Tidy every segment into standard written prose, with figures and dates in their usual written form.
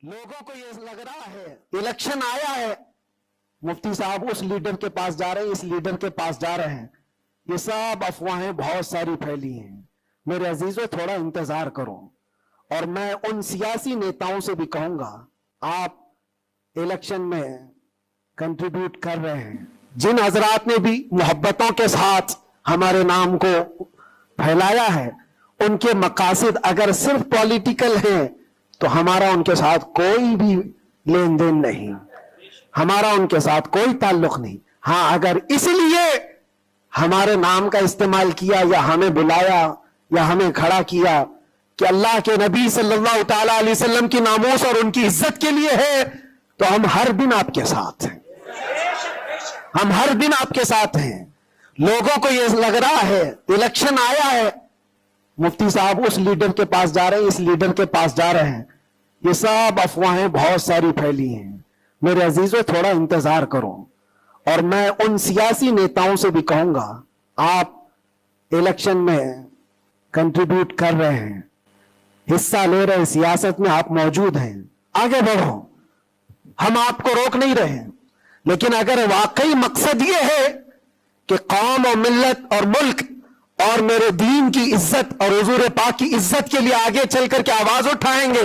लोगों को ये लग रहा है इलेक्शन आया है, मुफ्ती साहब उस लीडर के पास जा रहे हैं, इस लीडर के पास जा रहे हैं, ये सब अफवाहें बहुत सारी फैली हैं। मेरे अजीजों, थोड़ा इंतजार करो। और मैं उन सियासी नेताओं से भी कहूंगा, आप इलेक्शन में कंट्रीब्यूट कर रहे हैं, जिन हजरात ने भी मोहब्बतों के साथ हमारे नाम को फैलाया है, उनके मकासद अगर सिर्फ पॉलिटिकल हैं तो हमारा उनके साथ कोई भी लेन देन नहीं, हमारा उनके साथ कोई ताल्लुक नहीं। हां, अगर इसलिए हमारे नाम का इस्तेमाल किया या हमें बुलाया या हमें खड़ा किया कि अल्लाह के नबी सल्लल्लाहु तआला अलैहि वसल्लम की नामोस और उनकी इज्जत के लिए है, तो हम हर दिन आपके साथ हैं, हम हर दिन आपके साथ हैं। लोगों को यह लग रहा है इलेक्शन आया है, मुफ्ती साहब उस लीडर के पास जा रहे हैं, इस लीडर के पास जा रहे हैं, ये सब अफवाहें बहुत सारी फैली हैं। मेरे अजीजों, थोड़ा इंतजार करो। और मैं उन सियासी नेताओं से भी कहूंगा, आप इलेक्शन में कंट्रीब्यूट कर रहे हैं, हिस्सा ले रहे हैं, सियासत में आप मौजूद हैं, आगे बढ़ो, हम आपको रोक नहीं रहे हैं। लेकिन अगर वाकई मकसद ये है कि कौम और मिल्लत और मुल्क और मेरे दीन की इज्जत और हुजूर पाक की इज्जत के लिए आगे चल करके आवाज उठाएंगे,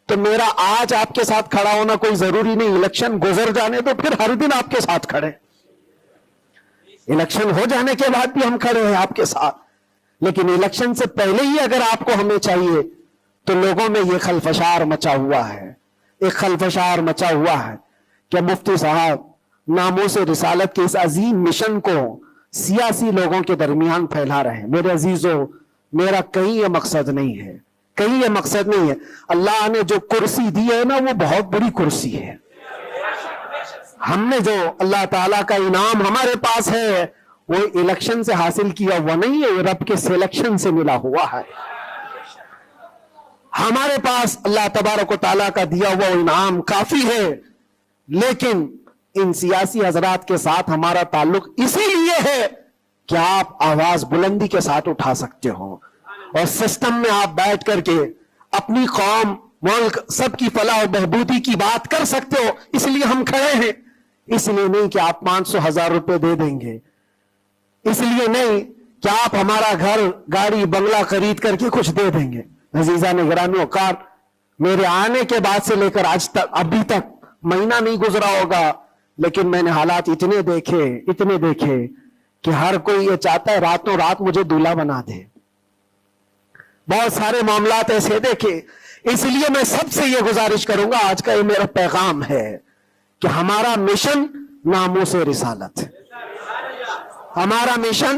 तो मेरा आज आपके साथ खड़ा होना कोई जरूरी नहीं। इलेक्शन गुजर जाने तो फिर हर दिन आपके साथ खड़े, इलेक्शन हो जाने के बाद भी हम खड़े हैं आपके साथ। लेकिन इलेक्शन से पहले ही अगर आपको हमें चाहिए, तो लोगों में यह खलफशार मचा हुआ है, एक खलफशार मचा हुआ है कि मुफ्ती साहब नामोस रिसालत के इस अजीम मिशन को सियासी लोगों के दरमियान फैला रहे हैं। मेरे अजीजों, मेरा कहीं यह मकसद नहीं है, कहीं यह मकसद नहीं है। अल्लाह ने जो कुर्सी दी है ना, वो बहुत बड़ी कुर्सी है। हमने जो अल्लाह ताला का इनाम हमारे पास है, वो इलेक्शन से हासिल किया हुआ नहीं है, रब के सिलेक्शन से मिला हुआ है। हमारे पास अल्लाह तबारक व तआला का दिया हुआ इनाम काफी है। लेकिन इन सियासी हजरात के साथ हमारा ताल्लुक इसीलिए है कि आप आवाज बुलंदी के साथ उठा सकते हो और सिस्टम में आप बैठ करके अपनी कौम, मुल्क, सबकी फलाह और बहबूदी की बात कर सकते हो। इसलिए हम खड़े हैं, इसलिए नहीं कि आप 500,000 रुपए दे देंगे, इसलिए नहीं कि आप हमारा घर, गाड़ी, बंगला खरीद करके कुछ दे देंगे। अजीजा ने गिरामी औकात, मेरे आने के बाद से लेकर आज तक, अभी तक महीना नहीं गुजरा होगा, लेकिन मैंने हालात इतने देखे कि हर कोई ये चाहता है रातों रात मुझे दूल्हा बना दे। बहुत सारे मामलात ऐसे देखे। इसलिए मैं सबसे ये गुजारिश करूंगा, आज का ये मेरा पैगाम है कि हमारा मिशन नामोस रिसालत है, हमारा मिशन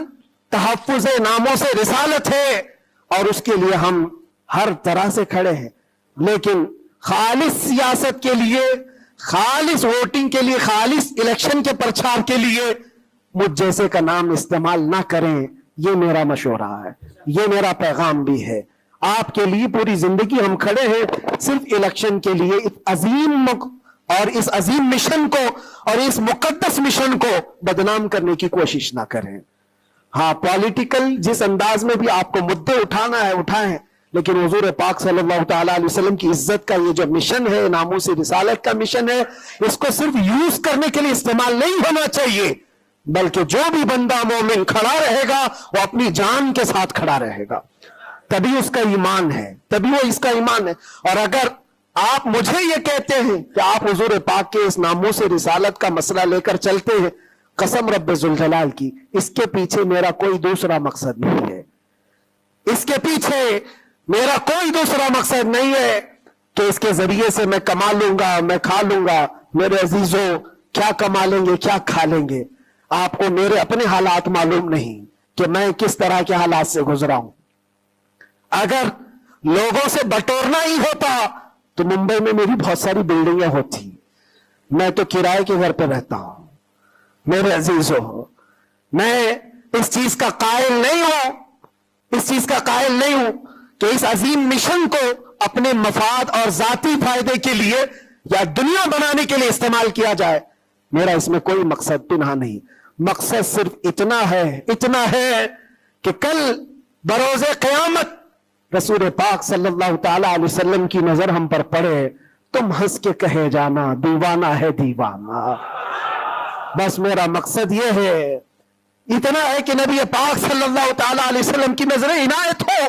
तहफ्फुज़ नामोस रिसालत है, और उसके लिए हम हर तरह से खड़े हैं। लेकिन खालिस सियासत के लिए, खालिस वोटिंग के लिए, खालिस इलेक्शन के प्रचार के लिए मुझ जैसे का नाम इस्तेमाल ना करें, ये मेरा मशवरा है, ये मेरा पैगाम भी है। आपके लिए पूरी जिंदगी हम खड़े हैं, सिर्फ इलेक्शन के लिए। इस अजीम मिशन को और इस मुकद्दस मिशन को बदनाम करने की कोशिश ना करें। हाँ, पॉलिटिकल जिस अंदाज में भी आपको मुद्दे उठाना है उठाएं, लेकिन हुजूर पाक सल्लल्लाहु तआला अलैहि वसल्लम की इज्जत का ये जो मिशन है, नामोस रिसालत का मिशन है, इसको सिर्फ यूज करने के लिए इस्तेमाल नहीं होना चाहिए, बल्कि जो भी बंदा मोमिन खड़ा रहेगा वो अपनी जान के साथ खड़ा रहेगा, तभी उसका ईमान है, तभी वो इसका ईमान है। और अगर आप मुझे ये कहते हैं कि आप हुजूर पाक के इस नामोस रिसालत का मसला लेकर चलते हैं, कसम रब्बे जुल जलाल की, इसके पीछे मेरा कोई दूसरा मकसद नहीं है, इसके पीछे मेरा कोई दूसरा मकसद नहीं है कि इसके जरिए से मैं कमा लूंगा, मैं खा लूंगा। मेरे अजीजों, क्या कमा लेंगे, क्या खा लेंगे? आपको मेरे अपने हालात मालूम नहीं कि मैं किस तरह के हालात से गुजरा हूं। अगर लोगों से बटोरना ही होता तो मुंबई में मेरी बहुत सारी बिल्डिंगें होती, मैं तो किराए के घर पे रहता हूं। मेरे अजीजों, मैं इस चीज का कायल नहीं हूं, इस चीज का कायल नहीं हूं कि इस अजीम मिशन को अपने मफाद और जाती फायदे के लिए या दुनिया बनाने के लिए इस्तेमाल किया जाए। मेरा इसमें कोई मकसद पिन्हा नहीं। मकसद सिर्फ इतना है कि कल बरोज़े क़यामत रसूल पाक सल्लल्लाहु तआला अलैहि वसल्लम की नजर हम पर पड़े तुम हंस के कहे जाना दीवाना है दीवाना। बस मेरा मकसद ये है, इतना है कि नबी पाक सल्लल्लाहु ताला अलैहि वसल्लम की नजर इनायत हो,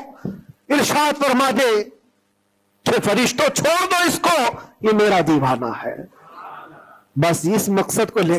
इरशाद फरमा दे कि फरिश्तों छोड़ दो इसको, ये मेरा दीवाना है। बस इस मकसद को लेकर